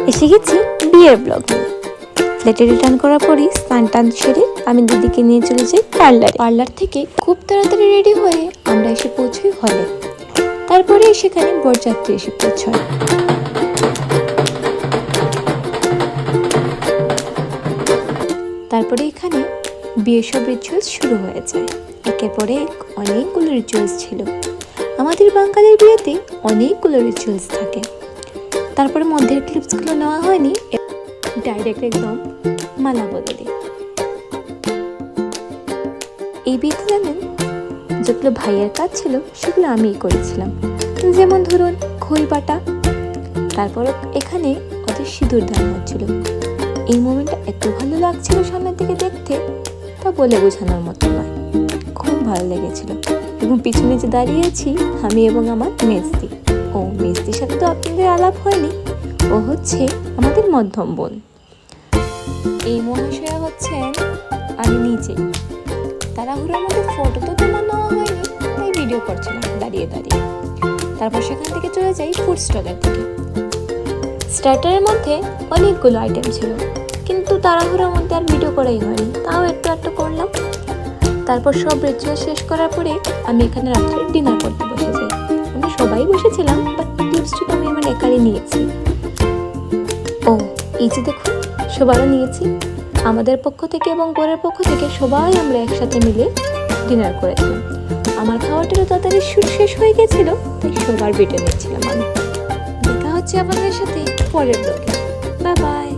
এসে গেছি বিয়ের ব্লগ নিয়ে। ফ্ল্যাটে রিটার্ন করার পরই স্নান টান সেরে আমি দিদিকে নিয়ে চলে যাই পার্লার থেকে খুব তাড়াতাড়ি রেডি হয়ে আমরা এসে পৌঁছই হলে। তারপরে সেখানে বরযাত্রী এসে পৌঁছয়। তারপরে এখানে বিয়ের সব রিচুয়ালস শুরু হয়ে যায়। একের পরে অনেকগুলো রিচুয়ালস ছিল। আমাদের বাঙালির বিয়েতে অনেকগুলো রিচুয়ালস থাকে। তারপরে মধ্যের ক্লিপসগুলো নেওয়া হয়নি, ডাইরেক্ট একদম মালা বদলে। এই বিয়েতে জানেন যেগুলো ভাইয়ের কাজ ছিল সেগুলো আমিই করেছিলাম, যেমন ধরুন খই বাটা। তারপর এখানে ওদের সিঁদুর দান হচ্ছিল। এই মোমেন্টটা এত ভালো লাগছিল সামনের দিকে দেখতে, তা বলে বোঝানোর মতো নয়। খুব ভালো লেগেছিল। এবং পিছনে যে দাঁড়িয়েছি আমি এবং আমার মেজদি। মেজদির সাথে তো আপনাদের আলাপ হয়নি, ও হচ্ছে আমাদের মধ্যম বোন। এই মহাশয়া হচ্ছেন আমি নিজেই। তাড়াহুড়োর মধ্যে ফটো তো তোমার নেওয়া হয়নি, তাই ভিডিও করছিলাম দাঁড়িয়ে দাঁড়িয়ে। তারপর সেখান থেকে চলে যাই ফুড স্টলের দিকে। স্টার্টারের মধ্যে অনেকগুলো আইটেম ছিল, কিন্তু তাড়াহুড়োর মধ্যে আর ভিডিও করাই হয়নি, তাও একটু একটু করলাম। তারপর সব রিচুয়াল শেষ করার পরে আমি এখানে রাত্রে ডিনার করতে বসে যাই। আমরা সবাই বসেছিলাম, বাট টিপসটা আমি আমার একারই নিয়েছি। এই যে দেখুন, সবারও নিয়েছি। আমাদের পক্ষ থেকে এবং বরের পক্ষ থেকে সবাই আমরা একসাথে মিলে ডিনার করেছিলাম। আমার খাওয়াটারও তাড়াতাড়ি শেষ হয়ে গেছিল, তাই সবার বেটে নিচ্ছিলাম আমি। দেখা হচ্ছে আপনাদের সাথে পরের ব্লগে। Bye bye.